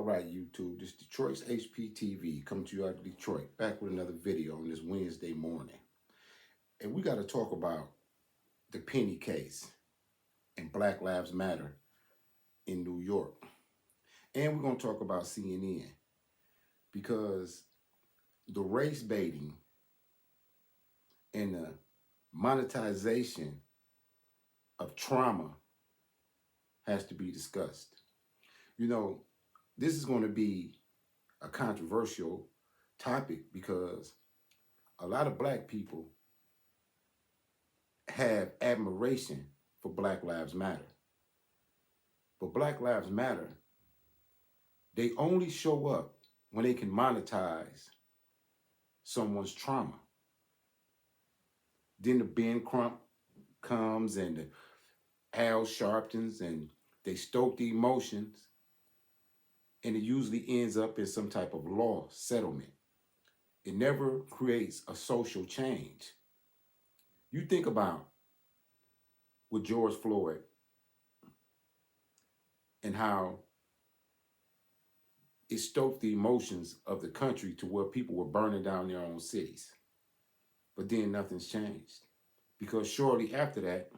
right, YouTube, this is Detroit's HPTV coming to you out of Detroit, back with another video on this Wednesday morning. And we got to talk about the Penny case and Black Lives Matter in New York. And we're going to talk about CNN because the race baiting and the monetization of trauma has to be discussed. You know, this is going to be a controversial topic because a lot of Black people have admiration for Black Lives Matter. But Black Lives Matter, they only show up when they can monetize someone's trauma. Then the Ben Crump comes and the Al Sharptons and they stoke the emotions, and it usually ends up in some type of law settlement. It never creates a social change. You think about with George Floyd and how it stoked the emotions of the country to where people were burning down their own cities. But then nothing's changed. Because shortly after that,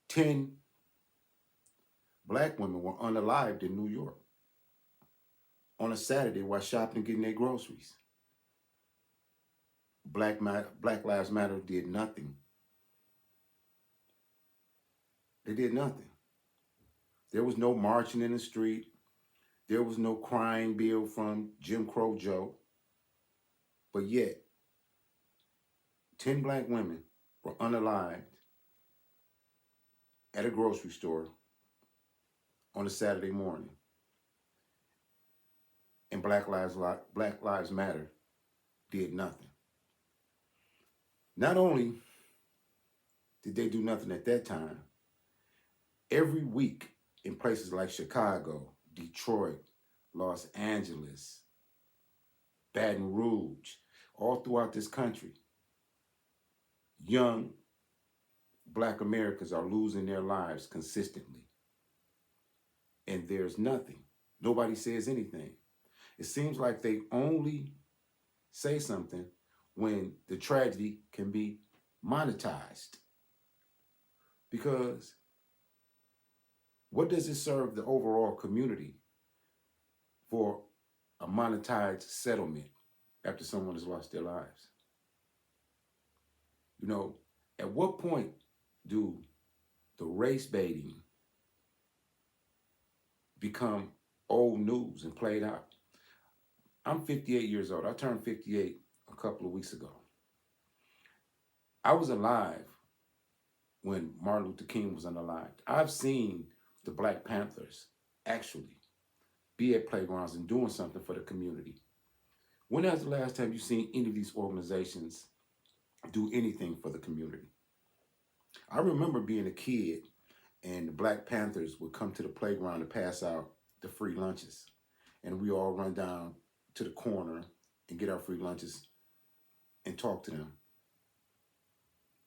10 Black women were unalived in New York on a Saturday while shopping and getting their groceries. Black Lives Matter did nothing. They did nothing. There was no marching in the street. There was no crying bill from Jim Crow Joe. But yet, 10 Black women were unalived at a grocery store on a Saturday morning. And Black Lives Matter did nothing. Not only did they do nothing at that time, every week in places like Chicago, Detroit, Los Angeles, Baton Rouge, all throughout this country, young Black Americans are losing their lives consistently. And there's nothing. Nobody says anything. It seems like they only say something when the tragedy can be monetized. Because what does it serve the overall community for a monetized settlement after someone has lost their lives? You know, at what point do the race baiting become old news and played out? I'm 58 years old. I turned 58 a couple of weeks ago. I was alive when Martin Luther King was unalived. I've seen the Black Panthers actually be at playgrounds and doing something for the community. When was the last time you seen any of these organizations do anything for the community? I remember being a kid and the Black Panthers would come to the playground to pass out the free lunches. And we all run down to the corner and get our free lunches and talk to them.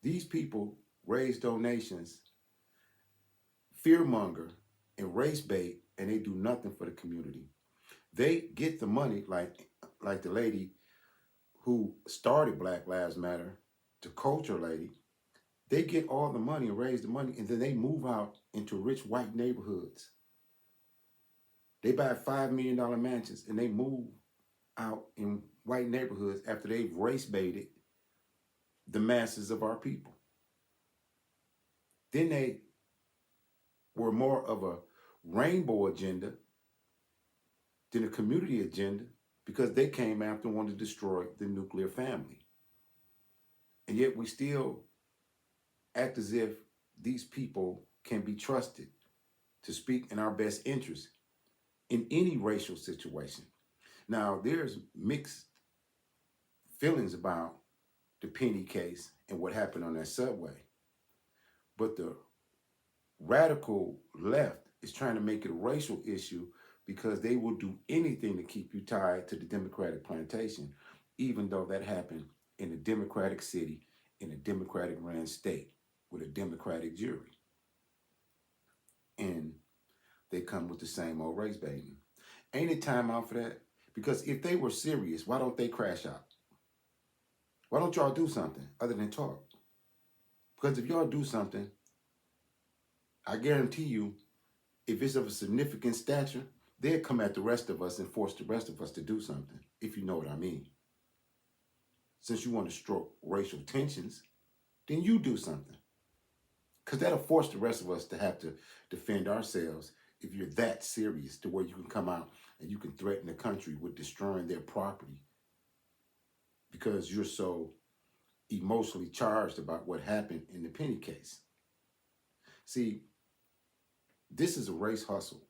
These people raise donations, fearmonger, and race bait, and they do nothing for the community. They get the money like the lady who started Black Lives Matter, the culture lady. They get all the money and raise the money, and then they move out into rich white neighborhoods. They buy $5 million mansions, and they move out in white neighborhoods after they've race baited the masses of our people. Then they were more of a rainbow agenda than a community agenda because they came after and wanted to destroy the nuclear family. And yet we still act as if these people can be trusted to speak in our best interest in any racial situation. Now, there's mixed feelings about the Penny case and what happened on that subway. But the radical left is trying to make it a racial issue because they will do anything to keep you tied to the Democratic plantation, even though that happened in a Democratic city, in a Democratic ran state with a Democratic jury. And they come with the same old race baiting. Ain't it time out for that? Because if they were serious, why don't they crash out? Why don't y'all do something other than talk? Because if y'all do something, I guarantee you, if it's of a significant stature, they'll come at the rest of us and force the rest of us to do something, if you know what I mean. Since you want to stroke racial tensions, then you do something. Because that'll force the rest of us to have to defend ourselves if you're that serious to where you can come out and you can threaten the country with destroying their property because you're so emotionally charged about what happened in the Penny case. See, this is a race hustle.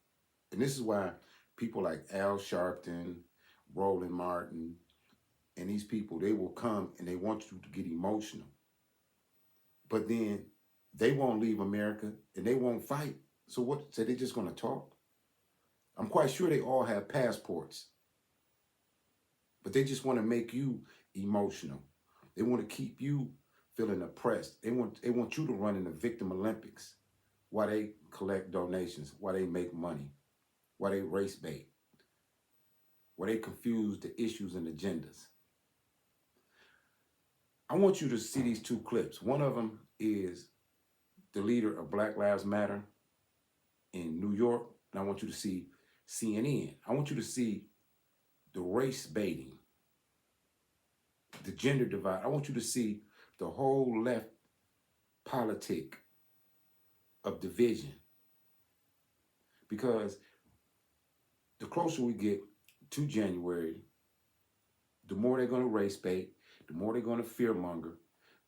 And this is why people like Al Sharpton, Roland Martin, and these people, they will come and they want you to get emotional. But then they won't leave America and they won't fight. So what? So they're just going to talk? I'm quite sure they all have passports. But they just want to make you emotional. They want to keep you feeling oppressed. They want you to run in the Victim Olympics while they collect donations, while they make money, while they race bait, while they confuse the issues and agendas. I want you to see these two clips. One of them is the leader of Black Lives Matter in New York, and I want you to see CNN. I want you to see the race baiting, the gender divide. I want you to see the whole left politic of division. Because the closer we get to January, the more they're going to race bait, the more they're going to fearmonger,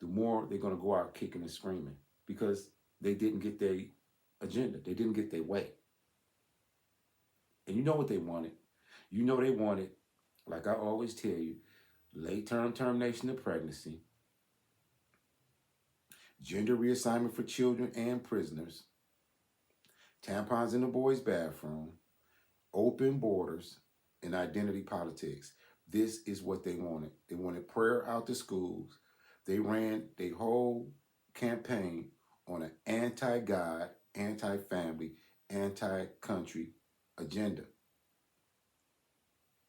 the more they're going to go out kicking and screaming because they didn't get their agenda. They didn't get their way. And you know what they wanted? You know they wanted, like I always tell you, late-term termination of pregnancy, gender reassignment for children and prisoners, tampons in the boys' bathroom, open borders, and identity politics. This is what they wanted. They wanted prayer out the schools. They ran their whole campaign on an anti-God, anti-family, anti-country agenda.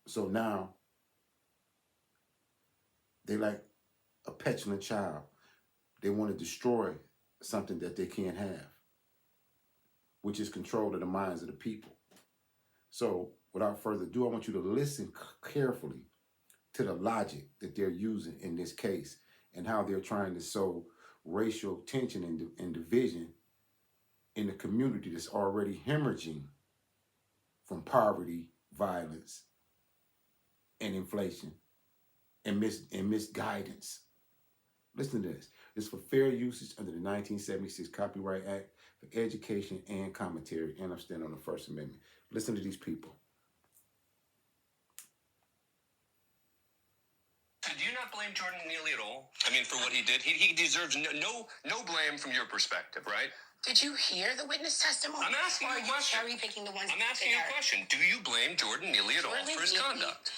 So now, they like a petulant child. They want to destroy something that they can't have, which is control of the minds of the people. So without further ado, I want you to listen carefully to the logic that they're using in this case and how they're trying to sow racial tension and division in a community that's already hemorrhaging from poverty, violence, and inflation and misguidance. Listen to this. It's for fair usage under the 1976 Copyright Act for education and commentary, and I'm standing on the First Amendment. Listen to these people. Do you not blame Jordan Neely at all? I mean, for what he did, he deserves no blame from your perspective, right? Did you hear the witness testimony? I'm asking you a question. Cherry picking the ones. I'm asking you a question. Do you blame Jordan Neely at all for his conduct?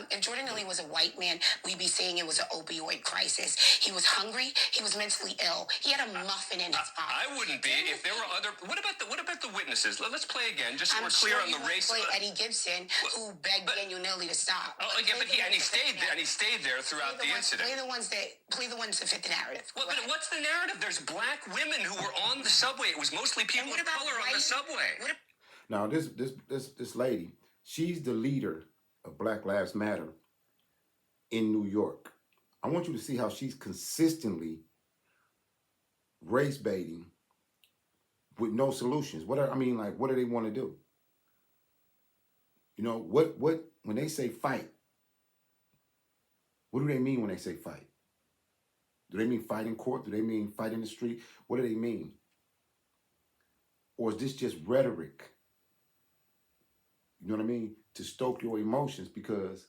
If Jordan Neely was a white man, we'd be saying it was an opioid crisis. He was hungry. He was mentally ill. He had a muffin in his pocket. I wouldn't be if there were other. What about the witnesses? Let's play again, just so we're clear on the race. Play Eddie Gibson, who begged Daniel Neely to stop. Oh, yeah, but he stayed there. And he stayed there throughout the incident. Play the ones that fit the narrative. Well, but what's the narrative? There's black women who were on the subway. It was mostly people of color on the subway. Now, this lady, she's the leader of Black Lives Matter in New York. I want you to see how she's consistently race baiting with no solutions. What do they want to do? You know, what when they say fight, what do they mean when they say fight? Do they mean fight in court? Do they mean fight in the street? What do they mean? Or is this just rhetoric? You know what I mean? To stoke your emotions, because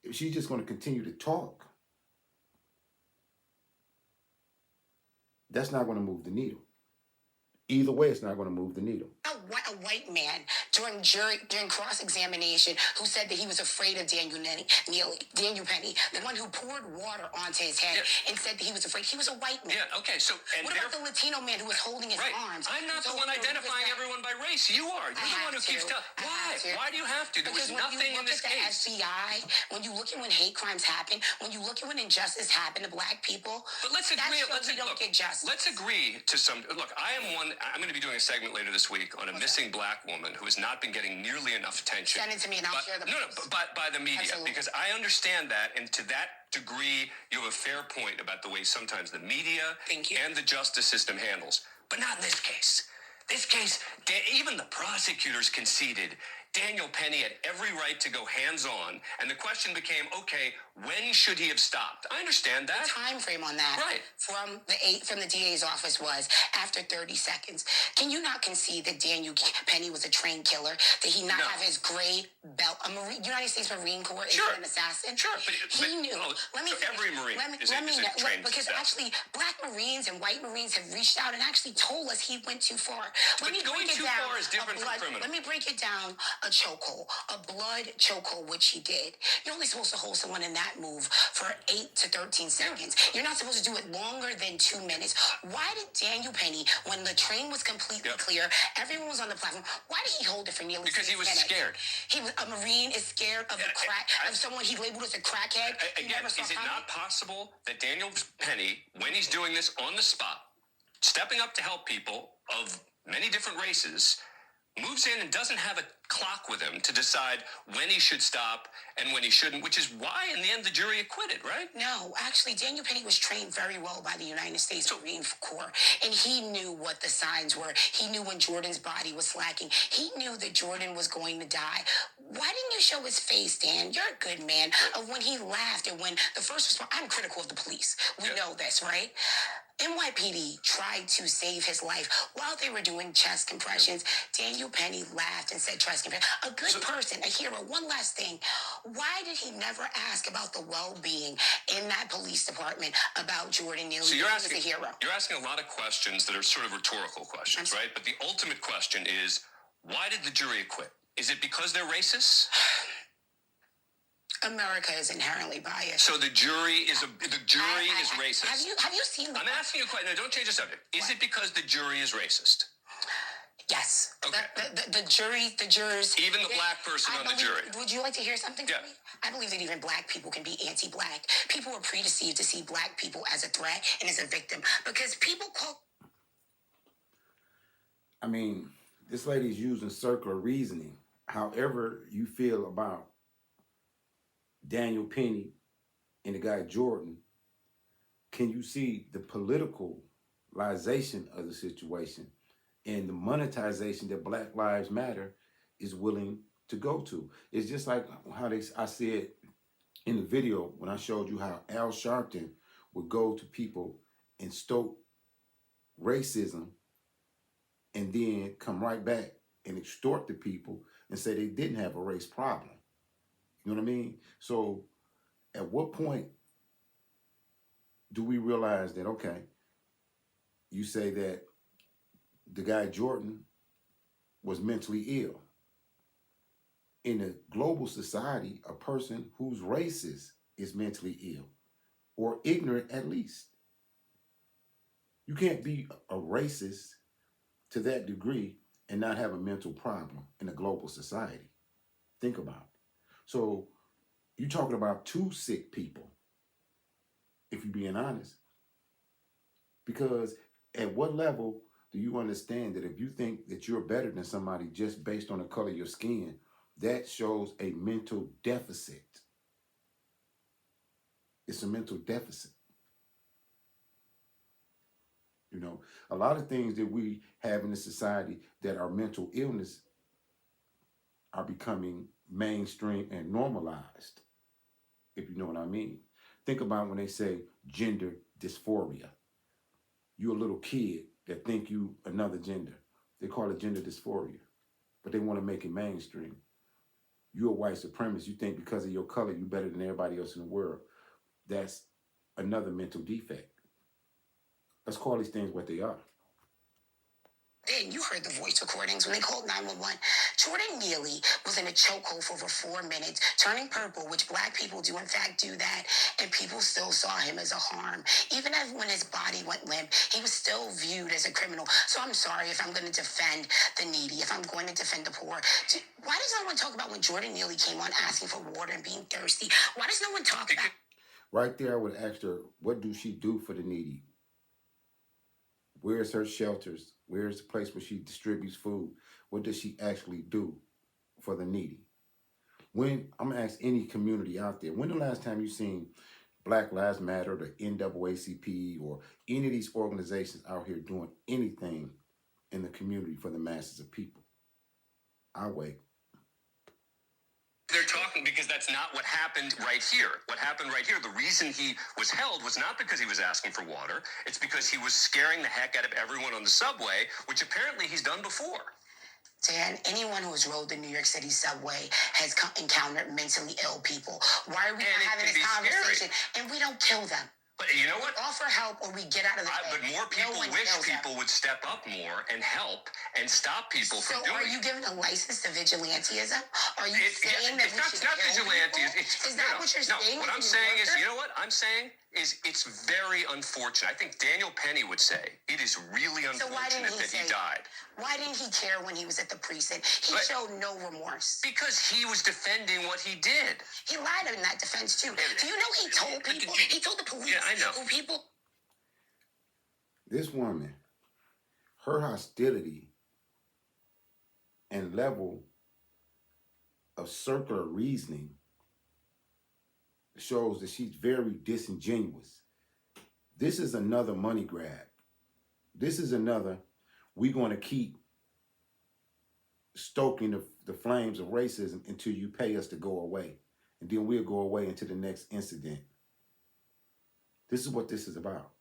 if she's just going to continue to talk, that's not going to move the needle. Either way, it's not going to move the needle. a white man during cross-examination who said that he was afraid of Daniel Penny, the one who poured water onto his head and said that he was afraid. He was a white man. Yeah, okay, so... What about the Latino man who was holding his arms? I'm not the one identifying everyone by race. You are. You're the one who keeps telling... Why? Why do you have to? There was nothing in this case. FBI, when you look at when hate crimes happen, when you look at when injustice happened to black people, but let's agree. Get justice. Let's agree to some. Look, I'm going to be doing a segment later this week on a missing black woman who has not been getting nearly enough attention. Send it to me and I'll share the post. By the media. Absolutely. Because I understand that, and to that degree, you have a fair point about the way sometimes the media and the justice system handles. But not in this case. This case, even the prosecutors conceded Daniel Penny had every right to go hands-on, and the question became, okay, when should he have stopped? I understand that. The time frame on that from the DA's office was after 30 seconds. Can you not concede that Daniel Penny was a trained killer? That he not have his gray belt? United States Marine Corps is an assassin? Sure, but he knew. Every Marine is a trained because assassin. actually, black Marines and white Marines have reached out and actually told us he went too far. But going too far is different from criminal. Let me break it down. A chokehold, a blood chokehold, which he did. You're only supposed to hold someone in that move for 8 to 13 seconds. You're not supposed to do it longer than 2 minutes. Why did Daniel Penny, when the train was completely clear, everyone was on the platform, why did he hold it for nearly 6 minutes? Because he was scared. A Marine is scared of of someone he labeled as a crackhead. Again, is it not possible that Daniel Penny, when he's doing this on the spot, stepping up to help people of many different races, moves in and doesn't have a clock with him to decide when he should stop and when he shouldn't, which is why, in the end, the jury acquitted, right? No, actually, Daniel Penny was trained very well by the United States Marine Corps, and he knew what the signs were. He knew when Jordan's body was slacking. He knew that Jordan was going to die. Why didn't you show his face, Dan? You're a good man. Of when he laughed and when the first response, I'm critical of the police. We know this, right? NYPD tried to save his life while they were doing chest compressions. Daniel Penny laughed and said chest compression. A good person, a hero. One last thing. Why did he never ask about the well-being in that police department about Jordan Neely? So you're asking, a hero. You're asking a lot of questions that are sort of rhetorical questions, right? But the ultimate question is, why did the jury acquit? Is it because they're racist? America is inherently biased. So the jury is racist. Have you seen? I'm asking you a question. No, don't change the subject. Is it because the jury is racist? Yes. Okay. The jurors. Even the black person on the jury. Would you like to hear something from me? I believe that even black people can be anti-black. People are predeceived to see black people as a threat and as a victim because people call. I mean, this lady's using circular reasoning. However you feel about Daniel Penny and the guy Jordan, can you see the politicalization of the situation and the monetization that Black Lives Matter is willing to go to? It's just like how I said in the video when I showed you how Al Sharpton would go to people and stoke racism and then come right back and extort the people and say they didn't have a race problem. You know what I mean? So at what point do we realize that, okay, you say that the guy Jordan was mentally ill. In a global society, a person who's racist is mentally ill or ignorant at least. You can't be a racist to that degree and not have a mental problem in a global society. Think about it. So you're talking about two sick people, if you're being honest. Because at what level do you understand that if you think that you're better than somebody just based on the color of your skin, that shows a mental deficit? It's a mental deficit. You know, a lot of things that we have in the society that are mental illness are becoming mainstream and normalized, if you know what I mean. Think about when they say gender dysphoria. You're a little kid that think you another gender. They call it gender dysphoria, but they want to make it mainstream. You're a white supremacist. You think because of your color, you're better than everybody else in the world. That's another mental defect. Let's call these things what they are. Then you heard the voice recordings when they called 911. Jordan Neely was in a chokehold for over 4 minutes, turning purple, which black people do in fact do that, and people still saw him as a harm. Even as when his body went limp, he was still viewed as a criminal. So I'm sorry if I'm going to defend the needy, if I'm going to defend the poor. Why does no one talk about when Jordan Neely came on asking for water and being thirsty? Why does no one talk about? Right there, I would ask her, what do she do for the needy? Where's her shelters? Where's the place where she distributes food? What does she actually do for the needy? When I'm gonna ask any community out there, when the last time you seen Black Lives Matter, the NAACP, or any of these organizations out here doing anything in the community for the masses of people? I'll wait. They're talking because that's not what happened right here. What happened right here, the reason he was held was not because he was asking for water. It's because he was scaring the heck out of everyone on the subway, which apparently he's done before. Dan, anyone who has rode the New York City subway has encountered mentally ill people. Why are we not having this conversation? And we don't kill them. But you know what? Offer help or we get out of the way. But more people wish people would step up more and help and stop people from doing it. So are you giving a license to vigilantism? Are you saying that it's not vigilantism? Is that what you're saying? No, what I'm saying is, you know what I'm saying is it's very unfortunate. I think Daniel Penny would say it is really unfortunate that he died. Why didn't he care when he was at the precinct? He showed no remorse. Because he was defending what he did. He lied in that defense too. Do you know he told people? He told the police. Yeah, I know. People. This woman, her hostility and level of circular reasoning shows that she's very disingenuous. This is another money grab. This is another, we're going to keep stoking the flames of racism until you pay us to go away. And then we'll go away into the next incident. This is what this is about.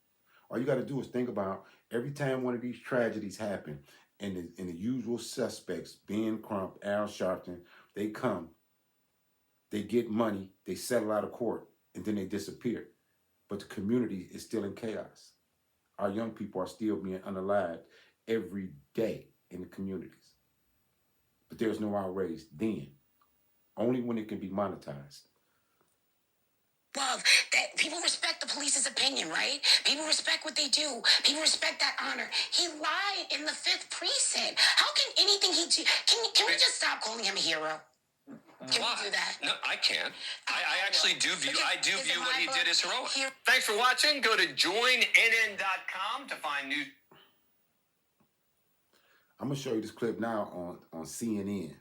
All you got to do is think about every time one of these tragedies happen and the usual suspects, Ben Crump, Al Sharpton, they come, they get money, they settle out of court, and then they disappear. But the community is still in chaos. Our young people are still being unalived every day in the communities. But there's no outrage then. Only when it can be monetized. Love that people respect the police's opinion, right? People respect what they do. People respect that honor. He lied in the 5th precinct. How can anything he do? Can we just stop calling him a hero? Can we do that? No, I can't. I actually do view. I do view what he did as heroic. Thanks for watching. Go to joinnn.com to find new. I'm gonna show you this clip now on CNN.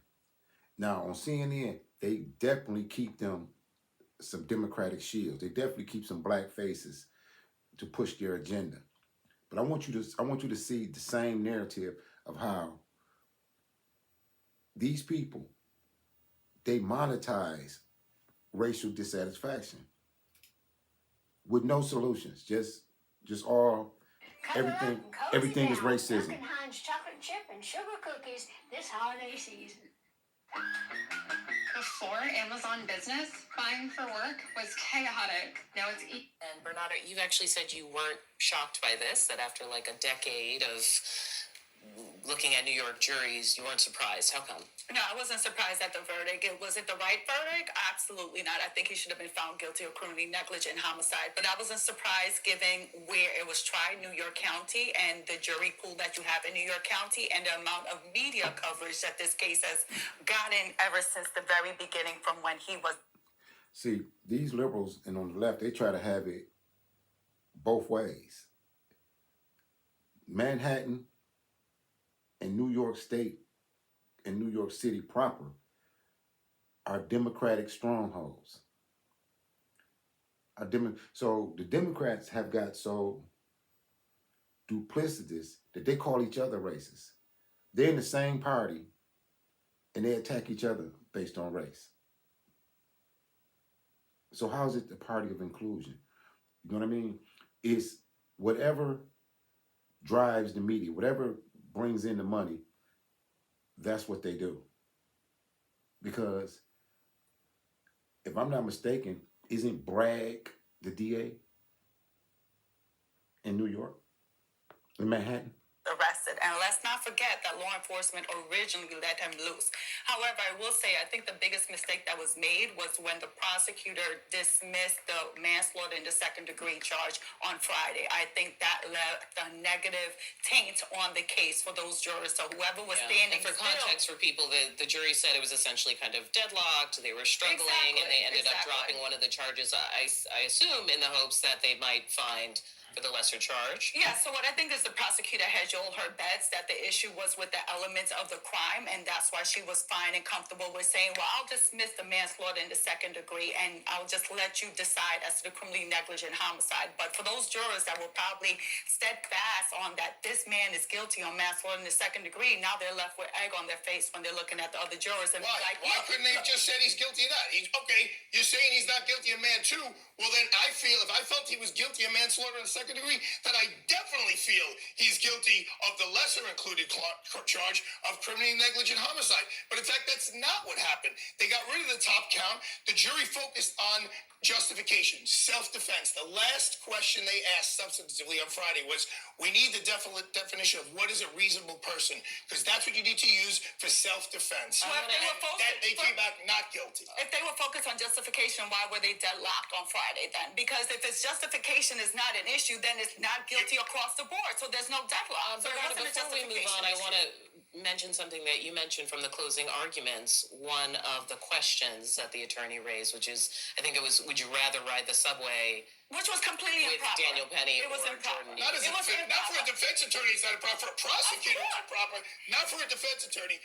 Now on CNN, they definitely keep them some Democratic shields. They definitely keep some black faces to push their agenda. But I want you to see the same narrative of how these people, they monetize racial dissatisfaction with no solutions. Just all everything is racism. Duncan Hines chocolate chip and sugar cookies this holiday season. Before Amazon Business, buying for work was chaotic. Now it's And Bernardo, you actually said you weren't shocked by this, that after like a decade of looking at New York juries, you weren't surprised. How come? No, I wasn't surprised at the verdict. Was it the right verdict? Absolutely not. I think he should have been found guilty of criminally negligent homicide. But I wasn't surprised given where it was tried, New York County, and the jury pool that you have in New York County, and the amount of media coverage that this case has gotten ever since the very beginning from when he was. See, these liberals and on the left, they try to have it both ways. Manhattan and New York State and New York City proper are Democratic strongholds. So the Democrats have got so duplicitous that they call each other racist. They're in the same party and they attack each other based on race. So how is it the party of inclusion? You know what I mean? It's whatever drives the media, whatever brings in the money, that's what they do. Because if I'm not mistaken, isn't Bragg the DA in New York, in Manhattan? Arrested. arrested. And let's not forget that law enforcement originally let him loose. However, I will say, I think the biggest mistake that was made was when the prosecutor dismissed the manslaughter in the second degree charge on Friday. I think that left a negative taint on the case for those jurors. So whoever was standing And for context for people, the jury said it was essentially kind of deadlocked. They were struggling, and they ended up dropping one of the charges. I assume in the hopes that they might find for the lesser charge. Yeah, so what I think is the prosecutor hedged all her bets that the issue was with the elements of the crime, and that's why she was fine and comfortable with saying, well, I'll dismiss the manslaughter in the second degree, and I'll just let you decide as to the criminally negligent homicide. But for those jurors that were probably steadfast on that this man is guilty on manslaughter in the second degree, now they're left with egg on their face when they're looking at the other jurors. And Why couldn't they have just said he's guilty of that? Okay, you're saying he's not guilty of man two. Well, then I feel if I felt he was guilty of manslaughter in the second degree, then I definitely feel he's guilty of the lesser included charge of criminally negligent homicide. But in fact, that's not what happened. They got rid of the top count. The jury focused on justification, self-defense. The last question they asked substantively on Friday was, we need the definition of what is a reasonable person, because that's what you need to use for self-defense. Well, they came back not guilty. If they were focused on justification, why were they deadlocked on Friday then? Because if it's justification is not an issue, then it's not guilty across the board. So there's no deadlock. So Before we move on, I want to mention something that you mentioned from the closing arguments. One of the questions that the attorney raised, which is, I think it was, would you rather ride the subway which was completely with improper. Daniel Penny It was or improper. Jordan Not for a defense attorney, it's not improper. For a prosecutor, it's improper. Not for a defense attorney.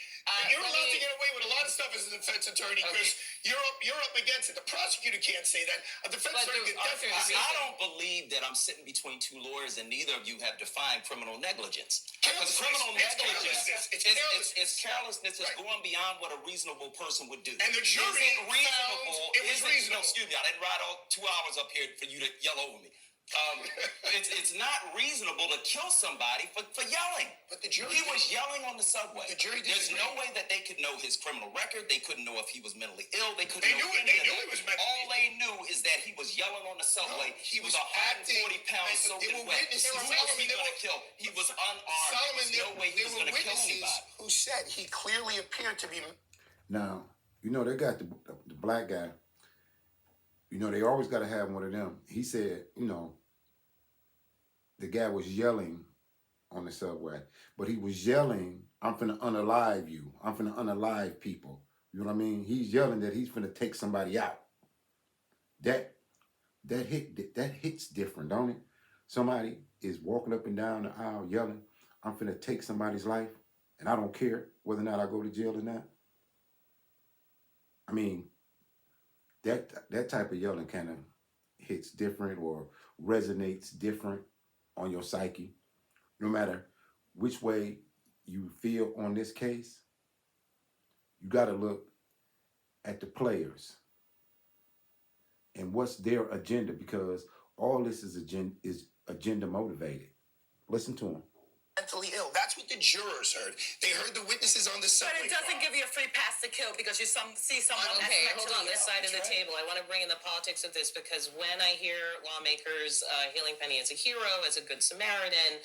You're allowed to get away with a lot of stuff as a defense attorney because you're up against it. The prosecutor can't say that. A defense attorney can definitely say I that. don't believe that I'm sitting between two lawyers and neither of you have defined criminal negligence. Carelessness. Because criminal It's negligence carelessness. It's carelessness. It's carelessness. It's Right. going beyond what a reasonable person would do. And the jury Is it found reasonable? it was reasonable. No, excuse me. I didn't ride all 2 hours up here for you to yell over me. It's not reasonable to kill somebody for yelling. But the jury He was yelling on the subway. The jury There's disagreed. no way that they could know his criminal record. They couldn't know if he was mentally ill. They couldn't They know knew it. any They of knew that. he was mentally All ill. they knew is that he was yelling on the subway. No, he was he was 140 pounds acting soaking mentally- wet. there were Who else was he witnesses- going to kill? He was unarmed. Solomon, There's no way he there was were going to kill witnesses anybody. who said he clearly appeared to be. Now, you know, they got the black guy. You know, they always got to have one of them. He said, you know, the guy was yelling on the subway, but he was yelling, I'm finna unalive you. I'm finna unalive people. You know what I mean? He's yelling that he's finna take somebody out. That hits different, don't it? Somebody is walking up and down the aisle yelling, I'm finna take somebody's life, and I don't care whether or not I go to jail or not. I mean, that type of yelling kind of hits different or resonates different on your psyche. No matter which way you feel on this case, you got to look at the players and what's their agenda, because all this is agenda motivated. Listen to them. Mentally ill. That's what the jurors heard. They heard the witnesses on the But subway. it doesn't give you a free pass to kill because you see someone that's Okay, hold mentally on. This ill. side of the right. table, I want to bring in the politics of this, because when I hear lawmakers hailing Penny as a hero, as a good Samaritan,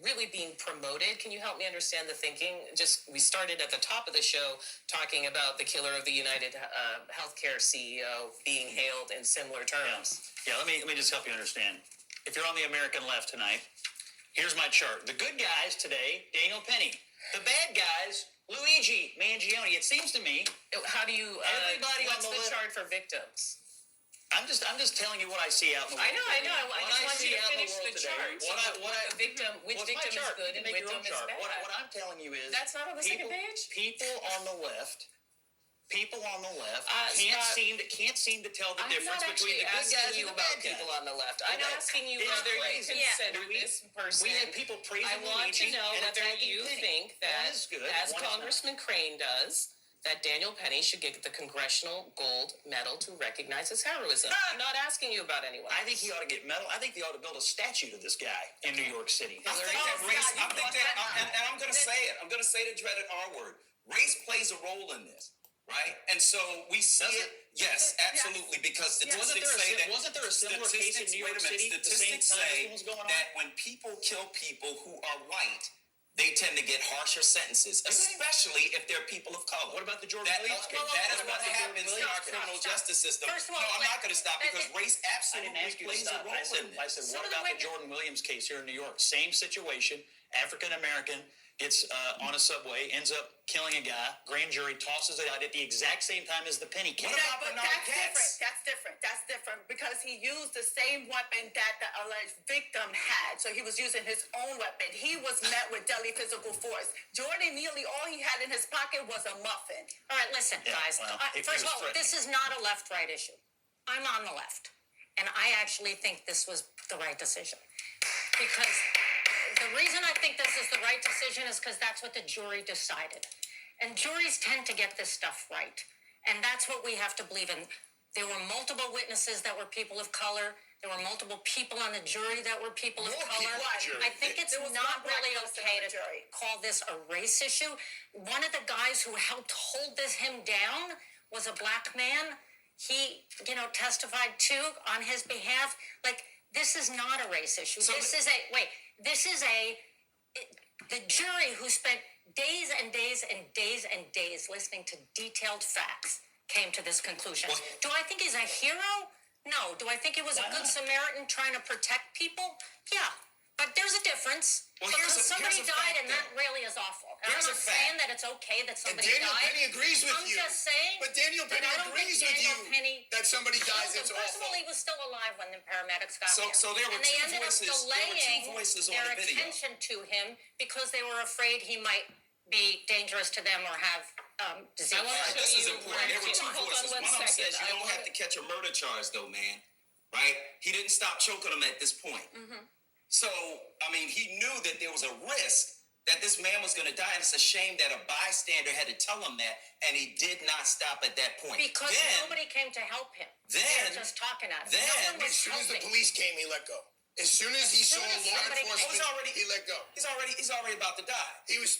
really being promoted, can you help me understand the thinking? We started at the top of the show talking about the killer of the United Healthcare CEO being hailed in similar terms. Yeah, let me just help you understand. If you're on the American left tonight, here's my chart. The good guys today, Daniel Penny. The bad guys, Luigi Mangione. It seems to me, How do you? Everybody on what's the the left- chart for victims? I'm just telling you what I see out in the world. I know. I What just want see you to out in finish world the today, chart. What The victim, which what's my victim is chart? good You and make which your own victim is chart. bad. What I'm telling you is That's not on the second page? People on the left. People on the left Scott, can't seem to tell the I'm difference not between actually the good guys asking and you the about bad people guys. on the left. I'm Okay. asking you It's whether you crazy. consider We- this person. We had people praising I want to Luigi know and whether attacking you Penny. think One that, is good, as one is not. Congressman Crane does, that Daniel Penny should get the Congressional Gold Medal to recognize his heroism. I'm not asking you about anyone. I think he ought to get medal. I think they ought to build a statue to this guy in New York City. I think that race, I think that, and I'm going to say it. I'm going to say the dreaded R word. Race plays a role in this, right? And so we see Does it. it? Yes, absolutely, because statistics say that. Wasn't there a similar case in New York City? The same Statistics time say this one was going on? that when people kill people who are white, they tend to get harsher sentences, especially if they're people of color. What about the Jordan That, Williams case? that is What what about the Jordan happens in Williams our case? criminal justice system. First of all, No, I'm not going to stop because race I didn't absolutely ask you to plays a stop. role in I this. said, Some what of the about the witness- Jordan Williams case here in New York? Same situation. African American gets on a subway, ends up killing a guy. Grand jury tosses it out at the exact same time as the Penny case. What about But Bernard Katz? That's different because he used the same weapon that the alleged victim had. So he was using his own weapon. He was met with deadly physical force. Jordan Neely, all he had in his pocket was a muffin. All right, listen, Yeah, guys. well, if he First of was all, threatening. this is not a left-right issue. I'm on the left, and I actually think this was the right decision. Because the reason I think this is the right decision is because that's what the jury decided. And juries tend to get this stuff right. And that's what we have to believe in. There were multiple witnesses that were people of color. There were multiple people on the jury that were people of More color. people on the jury. I think it's There was not one black really person okay on the to jury. call this a race issue. One of the guys who helped hold him down was a black man. He, testified too on his behalf. Like, this is not a race issue. So This is the jury who spent days and days and days and days listening to detailed facts came to this conclusion. Well- Do I think he's a hero? No. Do I think he was a good Samaritan trying to protect people? Yeah. But there's a difference. Well, because somebody here's a died, fact, and that though. really is awful. And Here's I'm a not fact. saying that it's okay that And somebody Daniel died. Penny agrees with I'm you. just saying. But Daniel that Penny I don't agrees think with Daniel you Penny- that somebody dies. It's First of awful. all, he was still alive when the paramedics got So- there. so there were and they two ended voices- up delaying there were two voices on their the video. attention to him because they were afraid he might be dangerous to them or have disease. I wanna All right, this is you important. There were one- two hold on voices. one One of them second. says you I don't wanna- have to catch a murder charge, though, man. Right? He didn't stop choking him at this point. So, he knew that there was a risk that this man was going to die, and it's a shame that a bystander had to tell him that, and he did not stop at that point. Because then, nobody came to help him. then- they were just talking at him. then- no one was As soon as the helping. police came, he let go. As soon as he saw soon as law somebody- enforcement, He was already- he let go. he's already about to die. He was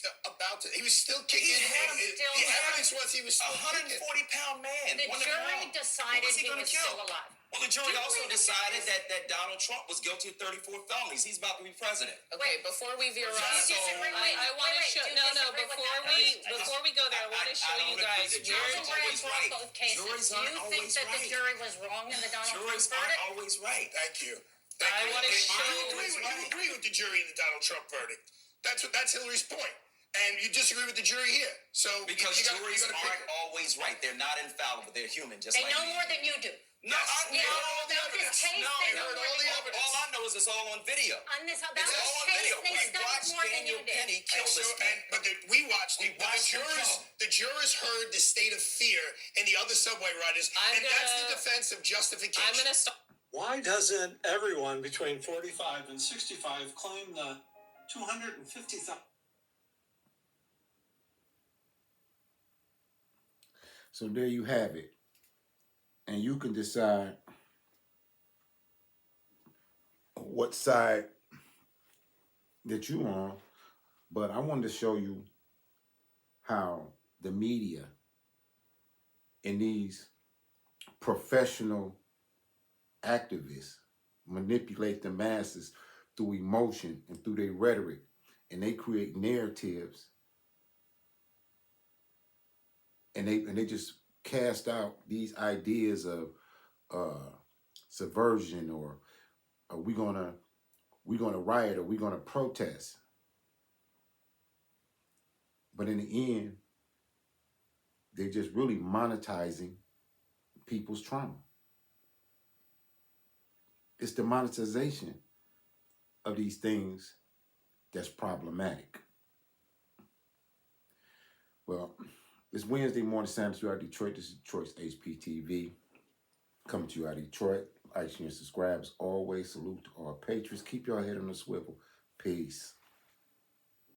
he was still kicking. He had him still the alive. evidence was he was A still kicking. 140-pound man. The on the jury ground. decided Who was he gonna was kill? still alive. Well, the jury Do you also believe decided that Donald Trump was guilty of 34 felonies. He's about to be president. Okay, before we veer So- off, disagree with- I want to wait, show. do you No, disagree with before that? before we go there, I want to show I you don't guys agree that where juries We're are in always right. both cases. Juries Do you aren't think always that the right. jury was wrong in the Donald Juries Trump aren't verdict? always right. Thank you. I you. wanna You show- you agree with the jury in the Donald Trump verdict. That's Hillary's point. And you disagree with the jury here. So Because you gotta juries pick aren't it. always right. They're not infallible. They're human, just They like know me. more than you do. No, I Yeah, heard all the about this evidence. case, No, they know heard more all than the you. evidence. All I know is it's all on video. On this, that It's was all on case, video. they We studied watched more than Daniel you did. Penny kill And this man. we watched We it. But watched him kill. the jurors heard the state of fear in the other subway riders, I'm that's gonna- the defense of justification. I'm going to stop. Why doesn't everyone between 45 and 65 claim the 250,000? So there you have it. And you can decide what side that you're on. But I wanted to show you how the media and these professional activists manipulate the masses through emotion and through their rhetoric. And they create narratives. And they just cast out these ideas of subversion, or we're gonna riot, or we're gonna protest. But in the end, they're just really monetizing people's trauma. It's the monetization of these things that's problematic. Well, it's Wednesday morning, Sam. You out of Detroit. This is Detroit's HPTV. Coming to you out of Detroit. Like, share, and subscribe. As always, salute to all patriots. Keep your head on the swivel. Peace.